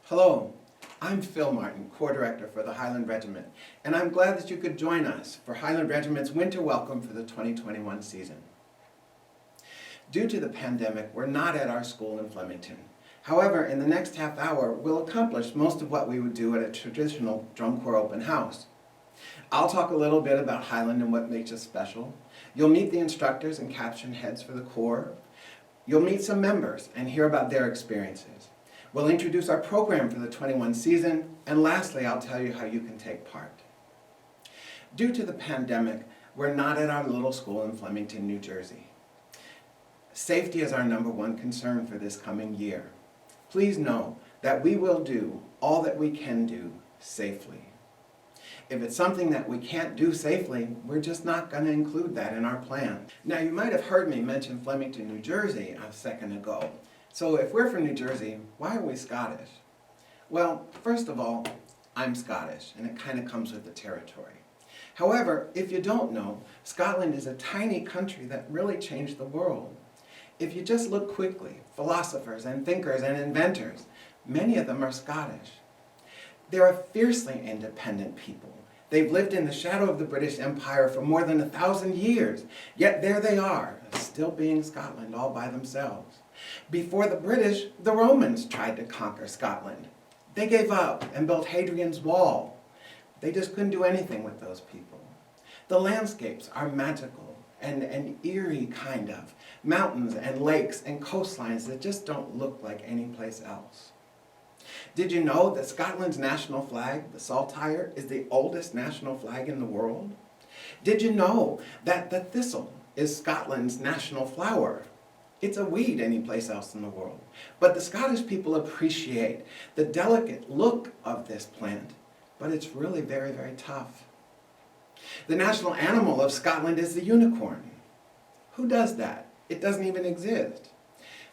Hello, I'm Phil Martin, Corps Director for the Highland Regiment, and I'm glad that you could join us for Highland Regiment's winter welcome for the 2021 season. Due to the pandemic, we're not at our school in Flemington. However, in the next half hour, we'll accomplish most of what we would do at a traditional drum corps open house. I'll talk a little bit about Highland and what makes us special. You'll meet the instructors and caption heads for the Corps. You'll meet some members and hear about their experiences. We'll introduce our program for the 21 season, and lastly, I'll tell you how you can take part. Due to the pandemic, we're not at our little school in Flemington, New Jersey. Safety is our #1 concern for this coming year. Please know that we will do all that we can do safely. If it's something that we can't do safely, we're just not going to include that in our plan. Now, you might have heard me mention Flemington, New Jersey a second ago. So if we're from New Jersey, why are we Scottish? Well, first of all, I'm Scottish, and it kind of comes with the territory. However, if you don't know, Scotland is a tiny country that really changed the world. If you just look quickly, philosophers and thinkers and inventors, many of them are Scottish. They're a fiercely independent people. They've lived in the shadow of the British Empire for more than 1,000 years, yet there they are, still being Scotland all by themselves. Before the British, the Romans tried to conquer Scotland. They gave up and built Hadrian's Wall. They just couldn't do anything with those people. The landscapes are magical and eerie, kind of. Mountains and lakes and coastlines that just don't look like any place else. Did you know that Scotland's national flag, the saltire, is the oldest national flag in the world? Did you know that the thistle is Scotland's national flower? It's a weed anyplace else in the world. But the Scottish people appreciate the delicate look of this plant, but it's really very, very tough. The national animal of Scotland is the unicorn. Who does that? It doesn't even exist.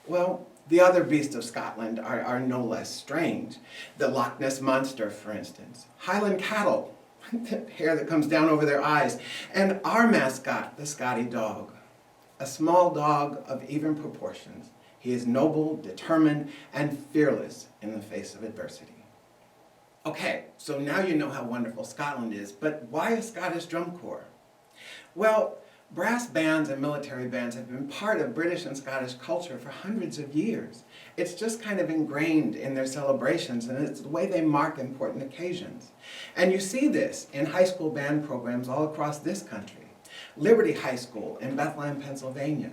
Well, the other beasts of Scotland are no less strange. The Loch Ness Monster, for instance. Highland cattle, the hair that comes down over their eyes. And our mascot, the Scotty dog. A small dog of even proportions. He is noble, determined, and fearless in the face of adversity. Okay, so now you know how wonderful Scotland is, but why a Scottish drum corps? Well, brass bands and military bands have been part of British and Scottish culture for hundreds of years. It's just kind of ingrained in their celebrations, and it's the way they mark important occasions. And you see this in high school band programs all across this country. Liberty High School in Bethlehem, Pennsylvania.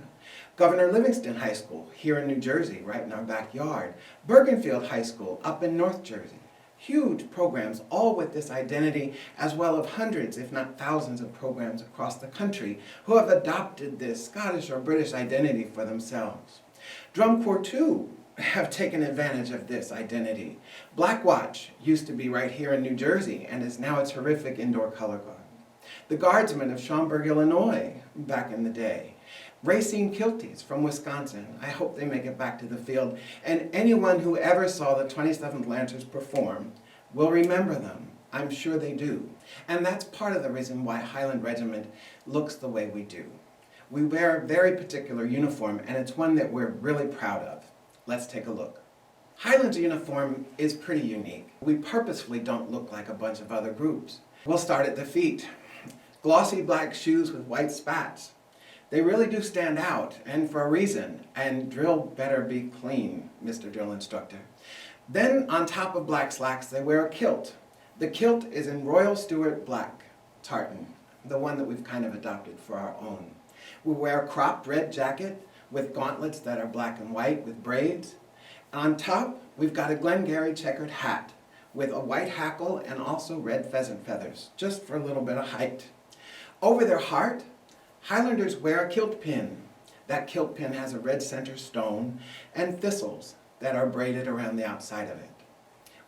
Governor Livingston High School here in New Jersey, right in our backyard. Bergenfield High School up in North Jersey. Huge programs, all with this identity, as well as hundreds, if not thousands, of programs across the country who have adopted this Scottish or British identity for themselves. Drum Corps, too, have taken advantage of this identity. Black Watch used to be right here in New Jersey and is now a terrific indoor color guard. The Guardsmen of Schaumburg, Illinois, back in the day. Racine Kilties from Wisconsin. I hope they make it back to the field. And anyone who ever saw the 27th Lancers perform will remember them. I'm sure they do. And that's part of the reason why Highland Regiment looks the way we do. We wear a very particular uniform, and it's one that we're really proud of. Let's take a look. Highland's uniform is pretty unique. We purposefully don't look like a bunch of other groups. We'll start at the feet. Glossy black shoes with white spats. They really do stand out, and for a reason, and drill better be clean, Mr. Drill Instructor. Then, on top of black slacks, they wear a kilt. The kilt is in Royal Stuart black tartan, the one that we've kind of adopted for our own. We wear a cropped red jacket with gauntlets that are black and white with braids. On top, we've got a Glengarry checkered hat with a white hackle and also red pheasant feathers, just for a little bit of height. Over their heart, Highlanders wear a kilt pin. That kilt pin has a red center stone and thistles that are braided around the outside of it.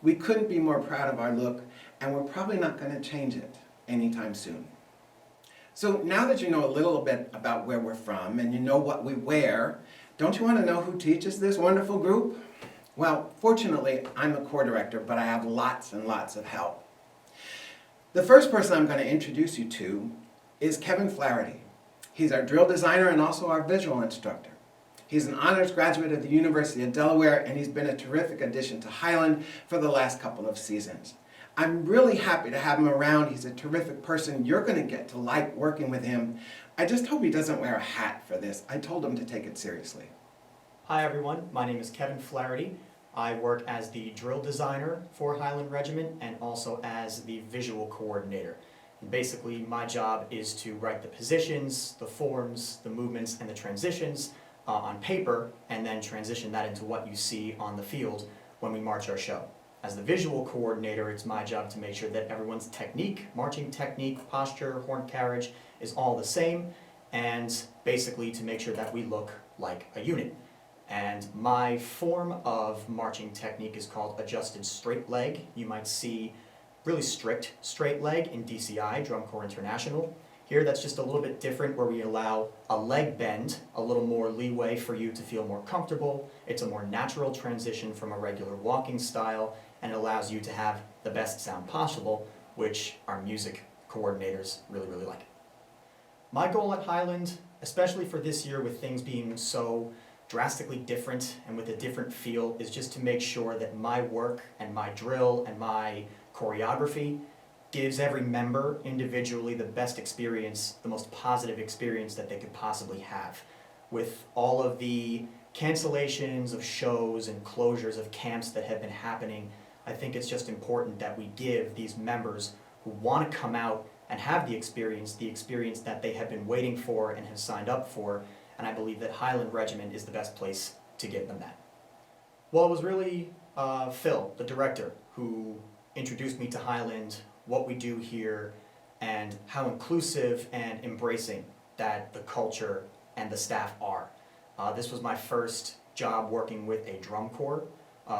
We couldn't be more proud of our look, and we're probably not going to change it anytime soon. So now that you know a little bit about where we're from and you know what we wear, don't you want to know who teaches this wonderful group? Well, fortunately, I'm a corps director, but I have lots and lots of help. The first person I'm going to introduce you to is Kevin Flaherty. He's our drill designer and also our visual instructor. He's an honors graduate of the University of Delaware, and he's been a terrific addition to Highland for the last couple of seasons. I'm really happy to have him around. He's a terrific person. You're going to get to like working with him. I just hope he doesn't wear a hat for this. I told him to take it seriously. Hi everyone, my name is Kevin Flaherty. I work as the drill designer for Highland Regiment and also as the visual coordinator. And basically my job is to write the positions, the forms, the movements, and the transitions on paper, and then transition that into what you see on the field when we march our show. As the visual coordinator, it's my job to make sure that everyone's technique, marching technique, posture, horn carriage is all the same, and basically to make sure that we look like a unit. And my form of marching technique is called adjusted straight leg. You might see really strict straight leg in DCI, Drum Corps International. Here that's just a little bit different, where we allow a leg bend, a little more leeway for you to feel more comfortable. It's a more natural transition from a regular walking style, and it allows you to have the best sound possible, which our music coordinators really, really like. My goal at Highland, especially for this year with things being so drastically different and with a different feel, is just to make sure that my work and my drill and my choreography gives every member individually the best experience, the most positive experience that they could possibly have. With all of the cancellations of shows and closures of camps that have been happening, I think it's just important that we give these members who want to come out and have the experience that they have been waiting for and have signed up for, and I believe that Highland Regiment is the best place to give them that. Well, it was really Phil, the director, who introduced me to Highland, what we do here, and how inclusive and embracing that the culture and the staff are. This was my first job working with a drum corps.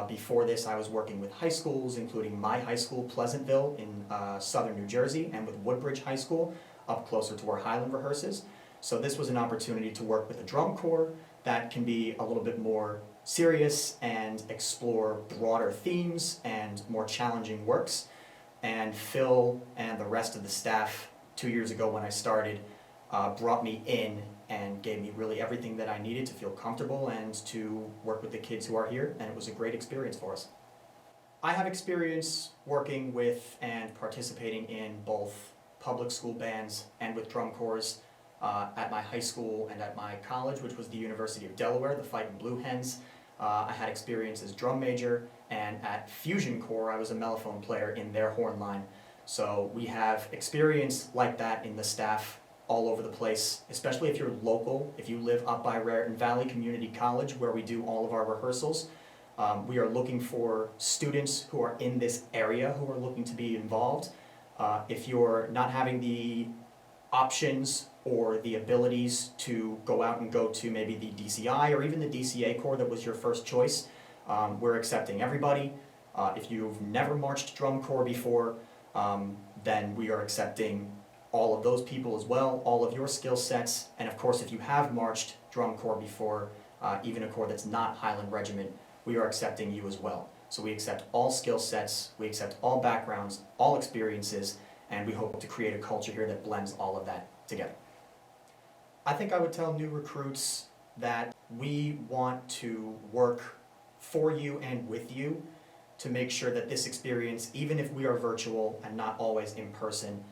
Before this, I was working with high schools, including my high school, Pleasantville, in southern New Jersey, and with Woodbridge High School, up closer to where Highland rehearses. So this was an opportunity to work with a drum corps that can be a little bit more serious and explore broader themes and more challenging works. And Phil and the rest of the staff 2 years ago when I started brought me in and gave me really everything that I needed to feel comfortable and to work with the kids who are here, and it was a great experience for us. I have experience working with and participating in both public school bands and with drum corps at my high school and at my college, which was the University of Delaware, the Fightin' Blue Hens. I had experience as drum major, and at Fusion Corps I was a mellophone player in their horn line. So we have experience like that in the staff all over the place, especially if you're local, if you live up by Raritan Valley Community College, where we do all of our rehearsals. We are looking for students who are in this area who are looking to be involved. If you're not having the options or the abilities to go out and go to maybe the DCI or even the DCA Corps that was your first choice, we're accepting everybody. If you've never marched drum corps before, then we are accepting all of those people as well, all of your skill sets, and of course if you have marched drum corps before, even a corps that's not Highland Regiment, we are accepting you as well. So we accept all skill sets, we accept all backgrounds, all experiences, and we hope to create a culture here that blends all of that together. I think I would tell new recruits that we want to work for you and with you to make sure that this experience, even if we are virtual and not always in person,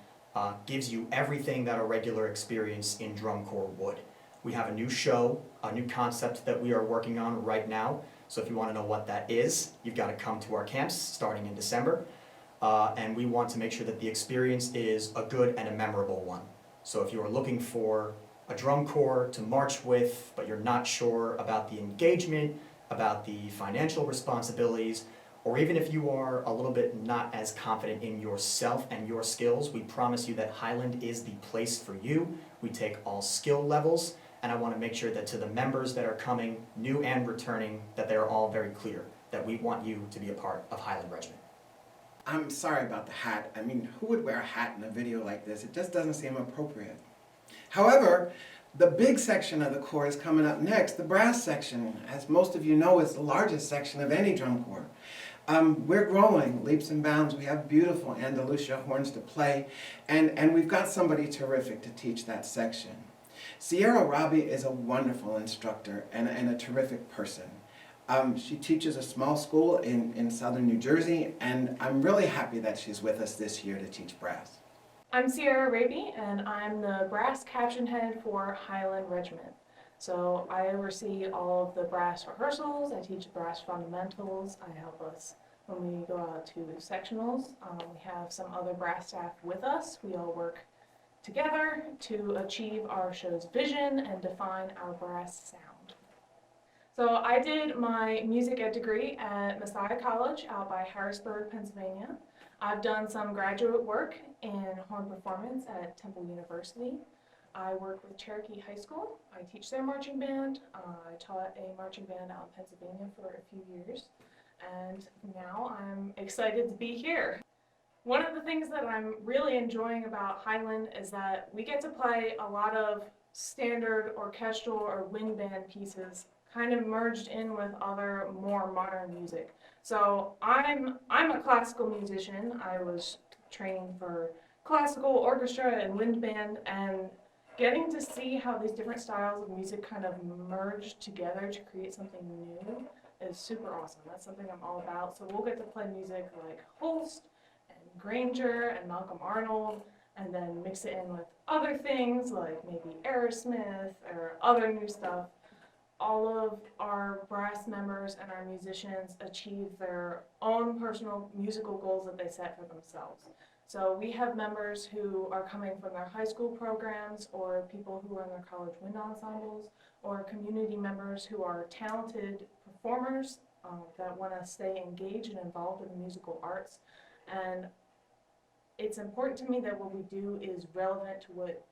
gives you everything that a regular experience in drum corps would. We have a new show, a new concept that we are working on right now, so if you want to know what that is, you've got to come to our camps starting in December, and we want to make sure that the experience is a good and a memorable one. So if you are looking for a drum corps to march with, but you're not sure about the engagement, about the financial responsibilities, or even if you are a little bit not as confident in yourself and your skills, we promise you that Highland is the place for you. We take all skill levels, and I want to make sure that to the members that are coming, new and returning, that they are all very clear that we want you to be a part of Highland Regiment. I'm sorry about the hat. I mean, who would wear a hat in a video like this? It just doesn't seem appropriate. However, the big section of the corps is coming up next, the brass section. As most of you know, is the largest section of any drum corps. We're growing leaps and bounds. We have beautiful Andalusia horns to play, and we've got somebody terrific to teach that section. Sierra Robbie is a wonderful instructor and a terrific person. She teaches a small school in southern New Jersey, and I'm really happy that she's with us this year to teach brass. I'm Sierra Raby, and I'm the brass caption head for Highland Regiment. So I oversee all of the brass rehearsals, I teach brass fundamentals, I help us when we go out to sectionals. We have some other brass staff with us. We all work together to achieve our show's vision and define our brass sound. So I did my music ed degree at Messiah College out by Harrisburg, Pennsylvania. I've done some graduate work in horn performance at Temple University. I work with Cherokee High School. I teach their marching band. I taught a marching band out in Pennsylvania for a few years. And now I'm excited to be here. One of the things that I'm really enjoying about Highland is that we get to play a lot of standard orchestral or wind band pieces kind of merged in with other more modern music. So I'm a classical musician. I was training for classical, orchestra, and wind band, and getting to see how these different styles of music kind of merge together to create something new is super awesome. That's something I'm all about. So we'll get to play music like Holst and Granger and Malcolm Arnold, and then mix it in with other things like maybe Aerosmith or other new stuff. All of our brass members and our musicians achieve their own personal musical goals that they set for themselves. So we have members who are coming from their high school programs, or people who are in their college wind ensembles, or community members who are talented performers that want to stay engaged and involved in the musical arts. And it's important to me that what we do is relevant to what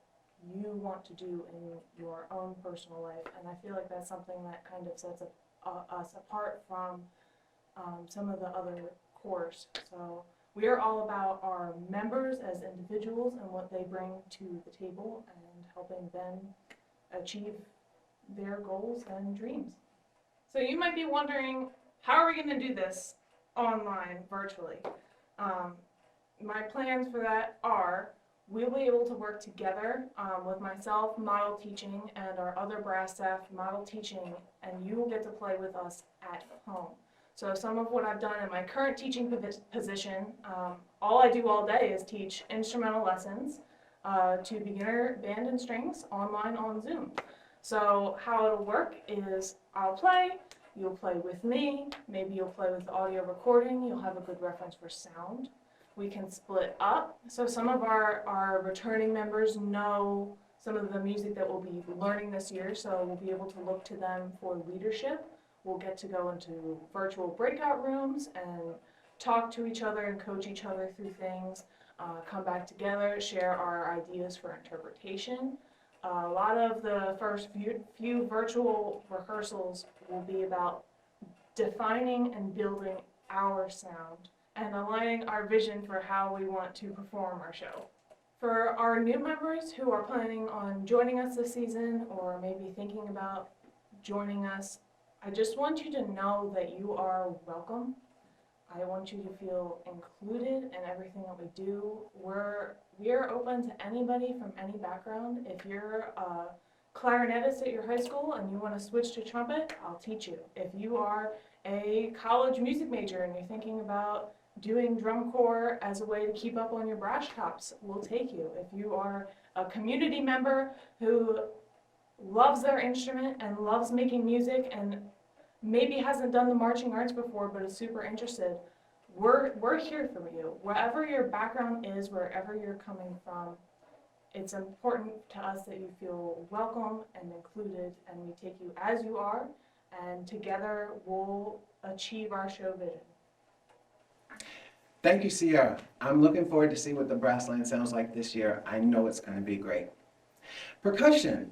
you want to do in your own personal life, and I feel like that's something that kind of sets us apart from some of the other corps. So we are all about our members as individuals and what they bring to the table and helping them achieve their goals and dreams. So you might be wondering, how are we going to do this online, virtually? My plans for that are we'll be able to work together with myself model teaching and our other brass staff model teaching, and you will get to play with us at home. So some of what I've done in my current teaching position, all I do all day is teach instrumental lessons to beginner band and strings online on Zoom. So how it'll work is I'll play, you'll play with me, maybe you'll play with the audio recording, you'll have a good reference for sound. We can split up. So some of our returning members know some of the music that we'll be learning this year, so we'll be able to look to them for leadership. We'll get to go into virtual breakout rooms and talk to each other and coach each other through things, come back together, share our ideas for interpretation. A lot of the first few virtual rehearsals will be about defining and building our sound and aligning our vision for how we want to perform our show. For our new members who are planning on joining us this season, or maybe thinking about joining us, I just want you to know that you are welcome. I want you to feel included in everything that we do. We are open to anybody from any background. If you're a clarinetist at your high school and you want to switch to trumpet, I'll teach you. If you are a college music major and you're thinking about doing drum corps as a way to keep up on your brass chops, we'll take you. If you are a community member who loves their instrument and loves making music and maybe hasn't done the marching arts before but is super interested, we're here for you. Wherever your background is, wherever you're coming from, it's important to us that you feel welcome and included, and we take you as you are, and together we'll achieve our show vision. Thank you, Sierra. I'm looking forward to see what the brass line sounds like this year. I know it's going to be great. Percussion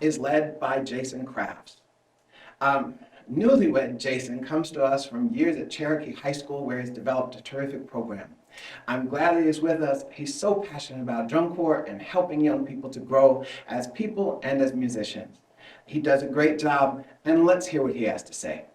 is led by Jason Crafts. Newlywed Jason comes to us from years at Cherokee High School, where he's developed a terrific program. I'm glad that he's with us. He's so passionate about drum corps and helping young people to grow as people and as musicians. He does a great job, and let's hear what he has to say.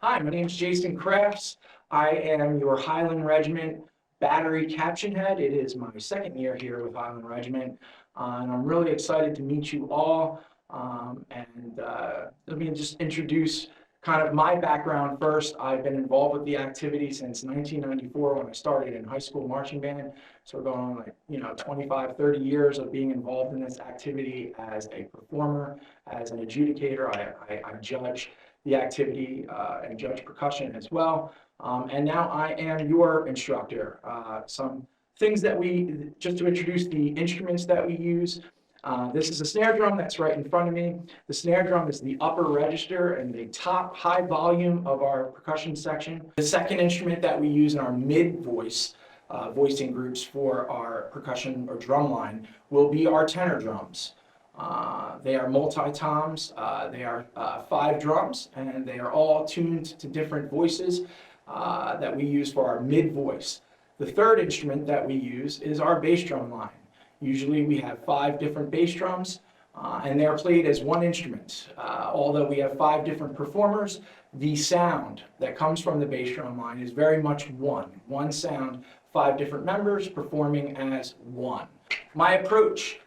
Hi, my name is Jason Crafts. I am your Highland Regiment battery caption head. It is my second year here with Highland Regiment. and I'm really excited to meet you all. Let me just introduce kind of my background first. I've been involved with the activity since 1994 when I started in high school marching band. So we're going on 25, 30 years of being involved in this activity as a performer, as an adjudicator. I judge the activity and judge percussion as well. And now I am your instructor. Some things that just to introduce the instruments that we use. This is a snare drum that's right in front of me. The snare drum is the upper register and the top high volume of our percussion section. The second instrument that we use in our mid-voice voicing groups for our percussion or drum line will be our tenor drums. They are multi-toms. They are 5 drums, and they are all tuned to different voices that we use for our mid-voice. The third instrument that we use is our bass drum line. Usually we have 5 different bass drums, and they're played as one instrument. Although we have 5 different performers, the sound that comes from the bass drum line is very much one sound, 5 different members performing as one. My approach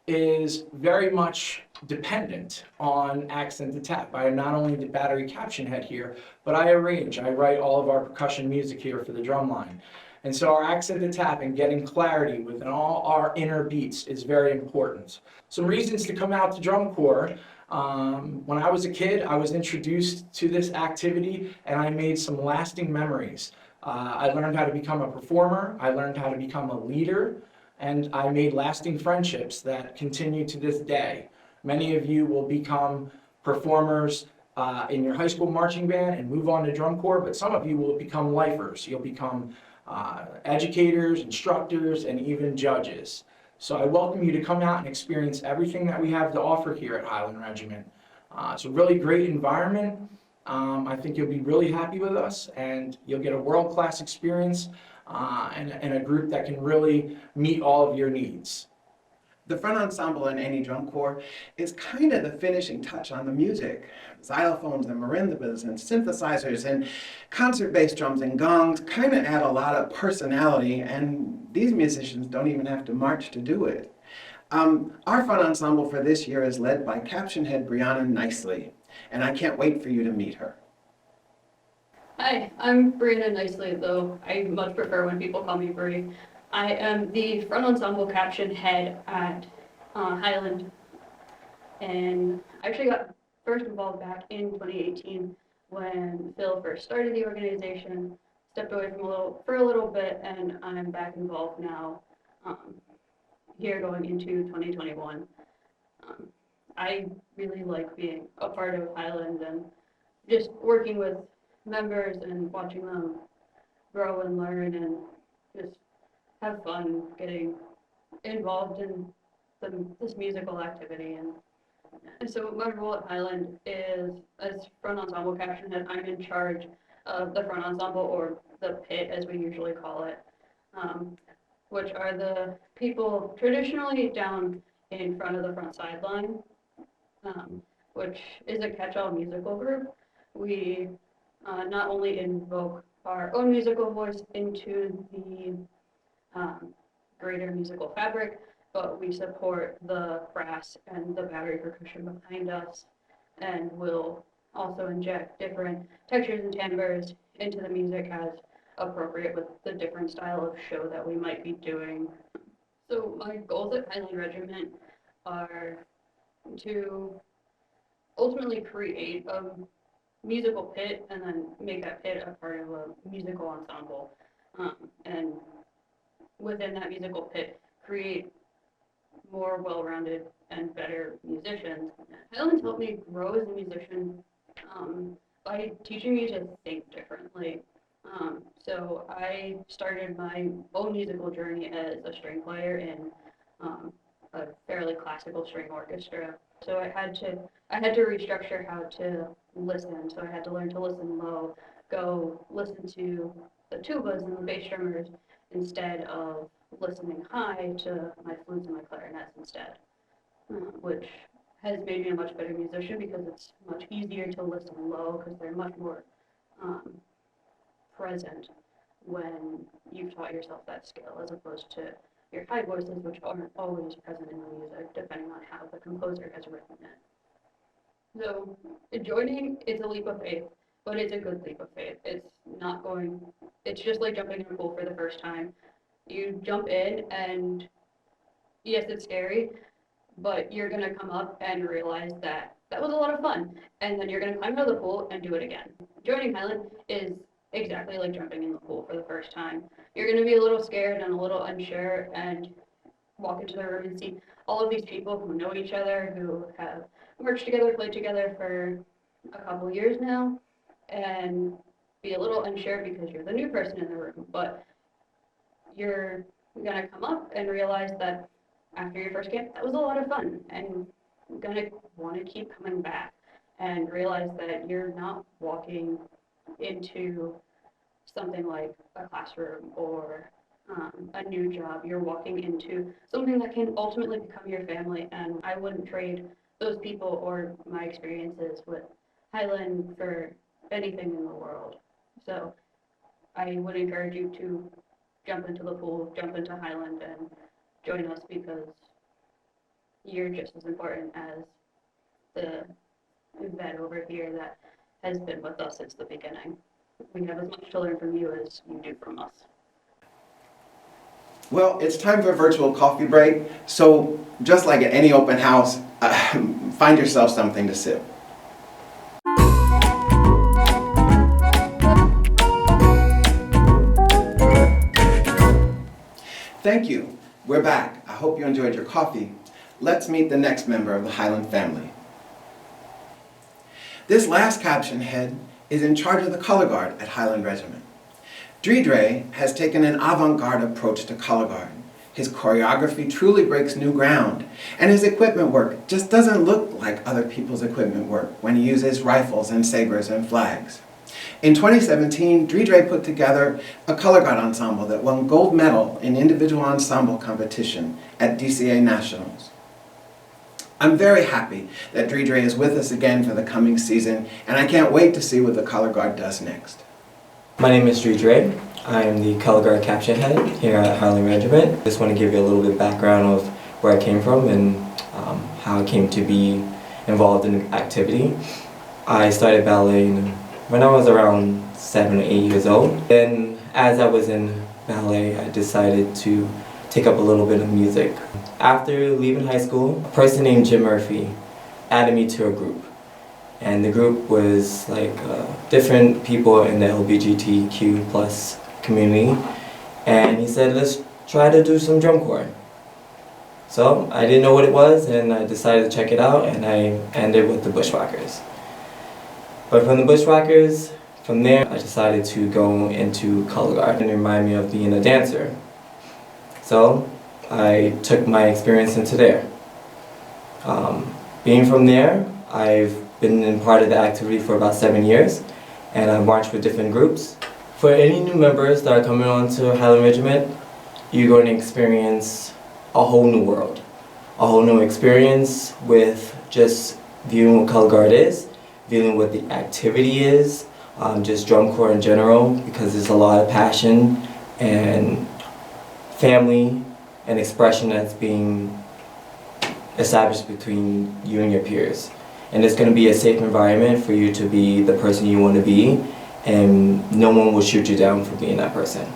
is very much dependent on accent to tap. I am not only the battery caption head here, but I write all of our percussion music here for the drum line. And so our accent to tap and getting clarity within all our inner beats is very important. Some reasons to come out to drum corps. When I was a kid, I was introduced to this activity and I made some lasting memories. I learned how to become a performer, I learned how to become a leader, and I made lasting friendships that continue to this day. Many of you will become performers in your high school marching band and move on to drum corps, but some of you will become lifers. You'll become educators, instructors, and even judges. So I welcome you to come out and experience everything that we have to offer here at Highland Regiment. It's a really great environment. I think you'll be really happy with us, and you'll get a world-class experience and a group that can really meet all of your needs. The front ensemble in any drum corps is kind of the finishing touch on the music. Xylophones and marimbas and synthesizers and concert bass drums and gongs kind of add a lot of personality, and these musicians don't even have to march to do it. Our front ensemble for this year is led by Caption head Brianna Nicely, and I can't wait for you to meet her. Hi, I'm Brianna Nicely, though I much prefer when people call me Bri. I am the front ensemble caption head at Highland, and I actually got first involved back in 2018 when Phil first started the organization, stepped away for a little bit, and I'm back involved now here going into 2021. I really like being a part of Highland and just working with members and watching them grow and learn and just have fun getting involved in this musical activity. And so my role at Highland is, as front ensemble caption head, I'm in charge of the front ensemble, or the pit as we usually call it, which are the people traditionally down in front of the front sideline, which is a catch-all musical group. We not only invoke our own musical voice into the greater musical fabric, but we support the brass and the battery percussion behind us, and will also inject different textures and timbres into the music as appropriate with the different style of show that we might be doing. So my goals at Highland Regiment are to ultimately create a musical pit and then make that pit a part of a musical ensemble. And within that musical pit, create more well-rounded and better musicians. Highland's helped me grow as a musician by teaching me to think differently. So I started my own musical journey as a string player in a fairly classical string orchestra. So I had to restructure how to listen. So I had to learn to listen low, go listen to the tubas and the bass drummers instead of listening high to my flutes and my clarinets instead, which has made me a much better musician because it's much easier to listen low because they're much more present when you've taught yourself that skill, as opposed to your high voices, which aren't always present in the music, depending on how the composer has written it. So joining is a leap of faith, but it's a good leap of faith. It's just like jumping in a pool for the first time. You jump in and yes, it's scary, but you're gonna come up and realize that that was a lot of fun. And then you're gonna climb out of the pool and do it again. Joining Highland is exactly like jumping in the pool for the first time. You're gonna be a little scared and a little unsure and walk into the room and see all of these people who know each other, who have worked together, played together for a couple years now, and be a little unsure because you're the new person in the room. But you're gonna come up and realize that after your first camp, that was a lot of fun, and you're gonna want to keep coming back and realize that you're not walking into something like a classroom or a new job. You're walking into something that can ultimately become your family, and I wouldn't trade those people or my experiences with Highland for anything in the world. So I would encourage you to jump into the pool, jump into Highland, and join us because you're just as important as the vet over here that has been with us since the beginning. We have as much to learn from you as you do from us. Well, it's time for a virtual coffee break, so just like at any open house, find yourself something to sip. Thank you. We're back. I hope you enjoyed your coffee. Let's meet the next member of the Highland family. This last caption head is in charge of the color guard at Highland Regiment. Dredre has taken an avant-garde approach to color guard. His choreography truly breaks new ground, and his equipment work just doesn't look like other people's equipment work when he uses rifles and sabers and flags. In 2017, Dredre put together a color guard ensemble that won gold medal in individual ensemble competition at DCA Nationals. I'm very happy that Dredre is with us again for the coming season, and I can't wait to see what the color guard does next. My name is Dredre. I am the color guard caption head here at Highland Regiment. Just want to give you a little bit of background of where I came from and how I came to be involved in the activity. I started ballet when I was around 7 or 8 years old. Then as I was in ballet, I decided to take up a little bit of music. After leaving high school, a person named Jim Murphy added me to a group. And the group was like different people in the LGBTQ plus community. And he said, let's try to do some drum corps. So I didn't know what it was, and I decided to check it out, and I ended with the Bushwhackers. But from the Bushwhackers, from there, I decided to go into color guard, and it reminded me of being a dancer. So I took my experience into there. Being from there, I've been in part of the activity for about 7 years, and I marched with different groups. For any new members that are coming on to Highland Regiment, you're going to experience a whole new world. A whole new experience with just viewing what color guard is, viewing what the activity is, just drum corps in general, because there's a lot of passion and family and expression that's being established between you and your peers. And it's going to be a safe environment for you to be the person you want to be, and no one will shoot you down for being that person.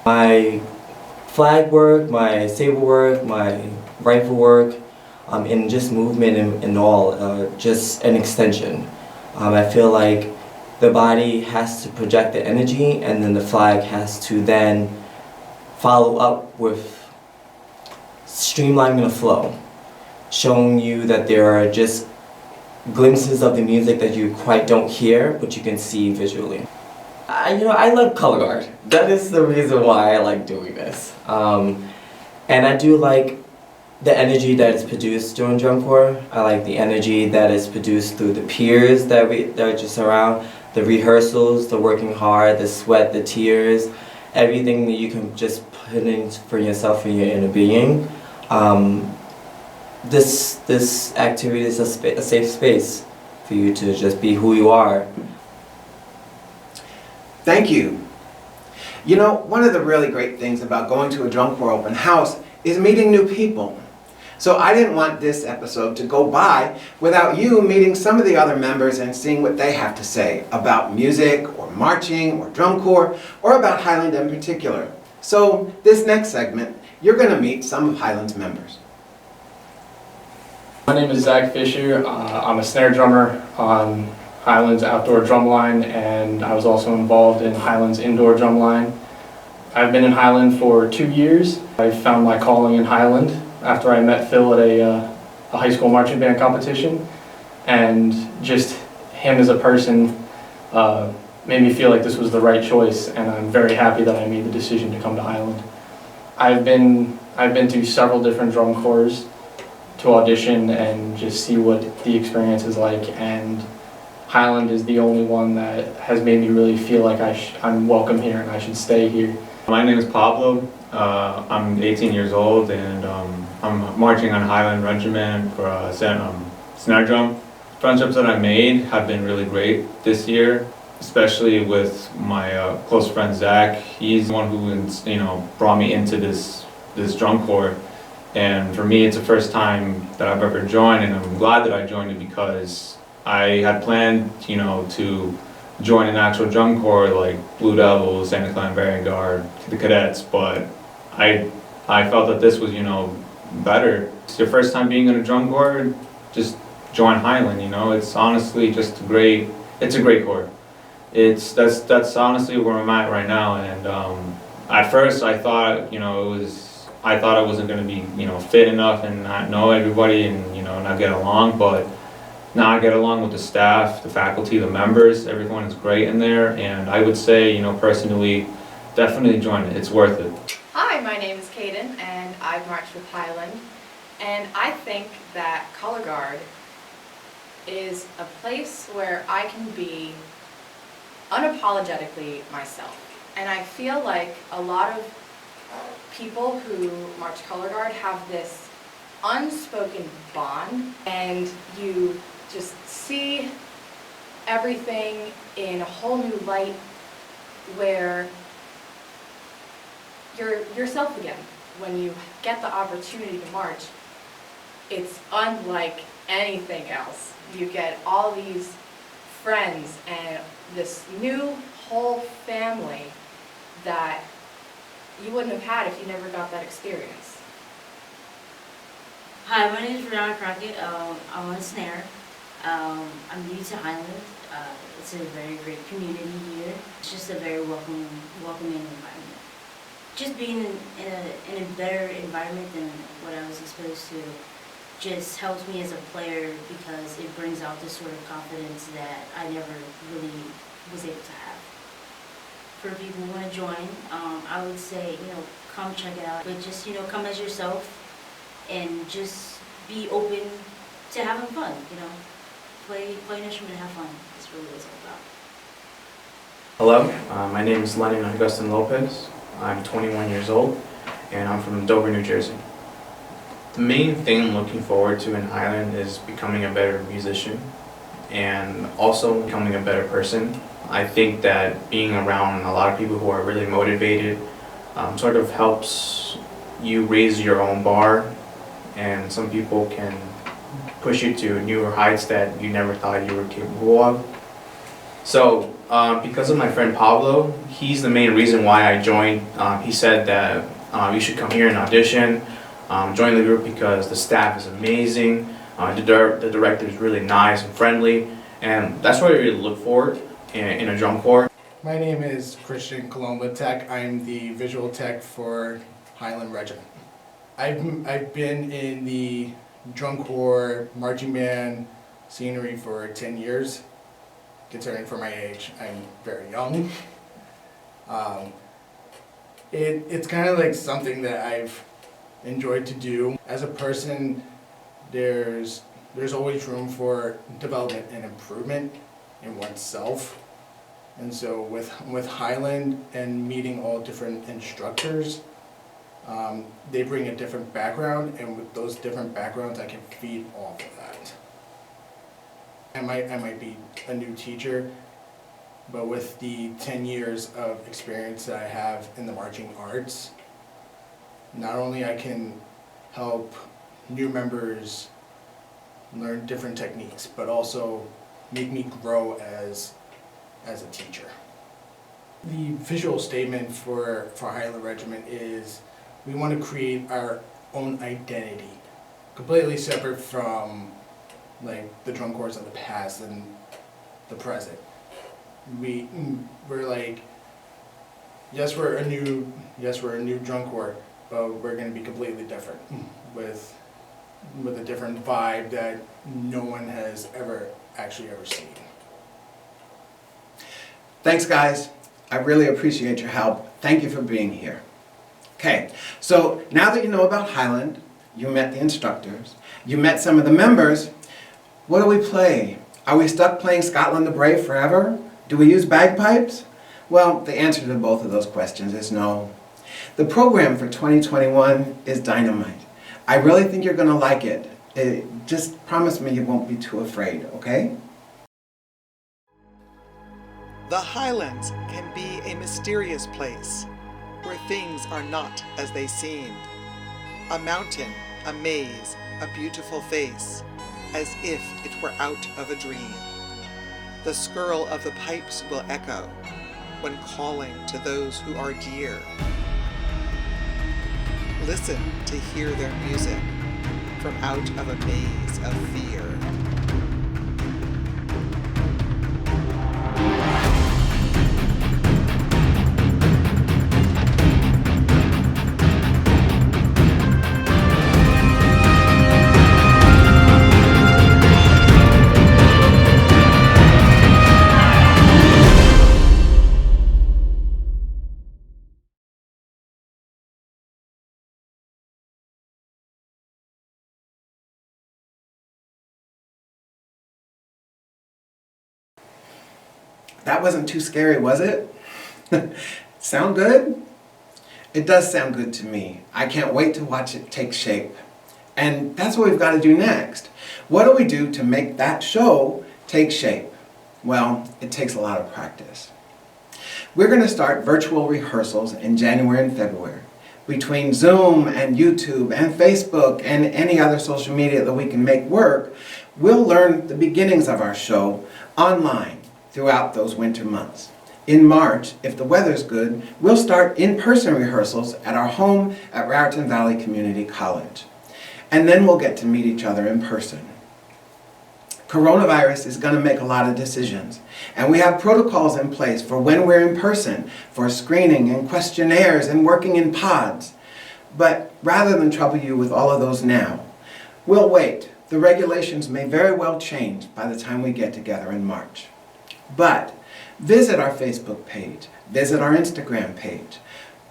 My flag work, my saber work, my rifle work, and just movement and all, just an extension. I feel like the body has to project the energy, and then the flag has to then follow up with streamlining the flow, showing you that there are just glimpses of the music that you quite don't hear, but you can see visually. I love color guard. That is the reason why I like doing this. And I do like the energy that is produced during drum corps. I like the energy that is produced through the peers that are just around, the rehearsals, the working hard, the sweat, the tears, everything that you can just put in for yourself and your inner being. This activity is a safe space for you to just be who you are. Thank you. You know, one of the really great things about going to a drum corps open house is meeting new people. So I didn't want this episode to go by without you meeting some of the other members and seeing what they have to say about music or marching or drum corps or about Highland in particular. So this next segment, you're going to meet some of Highland's members. My name is Zach Fisher. I'm a snare drummer on Highland's outdoor drum line, and I was also involved in Highland's indoor drum line. I've been in Highland for 2 years. I found my calling in Highland after I met Phil at a high school marching band competition, and just him as a person made me feel like this was the right choice, and I'm very happy that I made the decision to come to Highland. I've been to several different drum corps to audition and just see what the experience is like, and Highland is the only one that has made me really feel like I'm welcome here and I should stay here. My name is Pablo. I'm 18 years old, and I'm marching on Highland Regiment for snare drum. Friendships that I made have been really great this year, especially with my close friend Zach. He's the one who brought me into this drum corps, and for me it's the first time that I've ever joined, and I'm glad that I joined it because I had planned to join an actual drum corps like Blue Devils, Santa Clara Vanguard, the cadets, but I felt that this was better. It's your first time being in a drum corps, just join Highland. It's honestly just a great corps. That's honestly where I'm at right now, and at first I thought I wasn't going to be fit enough and not know everybody and not get along, but now I get along with the staff, the faculty, the members. Everyone is great in there, and I would say personally, definitely join it. It's worth it. Hi, my name is Caden, and I've marched with Highland, and I think that Color Guard is a place where I can be unapologetically myself. And I feel like a lot of people who march Color Guard have this unspoken bond, and you just see everything in a whole new light where you're yourself again. When you get the opportunity to march, it's unlike anything else. You get all these friends and this new whole family that you wouldn't have had if you never got that experience. Hi, my name is Brianna Crockett. I'm on snare. I'm new to Highland. It's a very great community here. It's just a very welcoming environment. Just being in a better environment than what I was exposed to just helps me as a player because it brings out this sort of confidence that I never really was able to have. For people who want to join, I would say, come check it out. But just, come as yourself and just be open to having fun, Play an instrument and have fun. That's really what it's all about. Hello, my name is Lenny Augustin Lopez. I'm 21 years old, and I'm from Dover, New Jersey. The main thing I'm looking forward to in Highland is becoming a better musician and also becoming a better person. I think that being around a lot of people who are really motivated sort of helps you raise your own bar, and some people can push you to newer heights that you never thought you were capable of. So because of my friend Pablo, he's the main reason why I joined. He said that you should come here and audition, join the group because the staff is amazing, the director is really nice and friendly, and that's what I really look for in a drum corps. My name is Christian Colombo Tech. I'm the visual tech for Highland Regiment. I've been in the drum corps, marching band, scenery for 10 years. Considering for my age, I'm very young. It's kind of like something that I've enjoyed to do. As a person, there's always room for development and improvement in oneself. And so with Highland and meeting all different instructors, they bring a different background, and with those different backgrounds, I can feed off of that. I might be a new teacher, but with the 10 years of experience that I have in the marching arts, not only I can help new members learn different techniques, but also make me grow as a teacher. The visual statement for Highland Regiment is we want to create our own identity, completely separate from like the drum corps of the past and the present. We're like, yes, we're a new drum corps, but we're going to be completely different with a different vibe that no one has ever seen. Thanks, guys. I really appreciate your help. Thank you for being here. Okay, so now that you know about Highland, you met the instructors, you met some of the members, what do we play? Are we stuck playing Scotland the Brave forever? Do we use bagpipes? Well, the answer to both of those questions is no. The program for 2021 is dynamite. I really think you're going to like it. Just promise me you won't be too afraid, okay? The Highlands can be a mysterious place where things are not as they seem. A mountain, a maze, a beautiful face, as if it were out of a dream. The skirl of the pipes will echo when calling to those who are dear. Listen to hear their music from out of a maze of fear. That wasn't too scary, was it? Sound good? It does sound good to me. I can't wait to watch it take shape. And that's what we've got to do next. What do we do to make that show take shape? Well, it takes a lot of practice. We're going to start virtual rehearsals in January and February. Between Zoom and YouTube and Facebook and any other social media that we can make work, we'll learn the beginnings of our show online throughout those winter months. In March, if the weather's good, we'll start in-person rehearsals at our home at Raritan Valley Community College. And then we'll get to meet each other in person. Coronavirus is going to make a lot of decisions, and we have protocols in place for when we're in person, for screening and questionnaires and working in pods. But rather than trouble you with all of those now, we'll wait. The regulations may very well change by the time we get together in March. But visit our Facebook page, visit our Instagram page,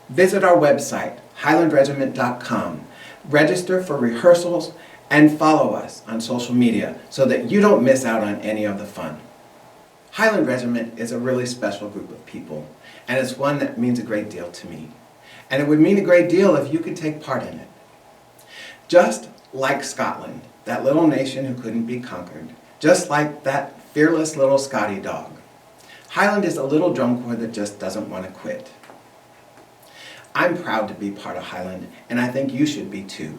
visit our website, highlandregiment.com, register for rehearsals, and follow us on social media so that you don't miss out on any of the fun. Highland Regiment is a really special group of people, and it's one that means a great deal to me. And it would mean a great deal if you could take part in it. Just like Scotland, that little nation who couldn't be conquered, just like that fearless little Scotty dog, Highland is a little drum corps that just doesn't want to quit. I'm proud to be part of Highland, and I think you should be too.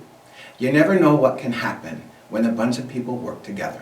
You never know what can happen when a bunch of people work together.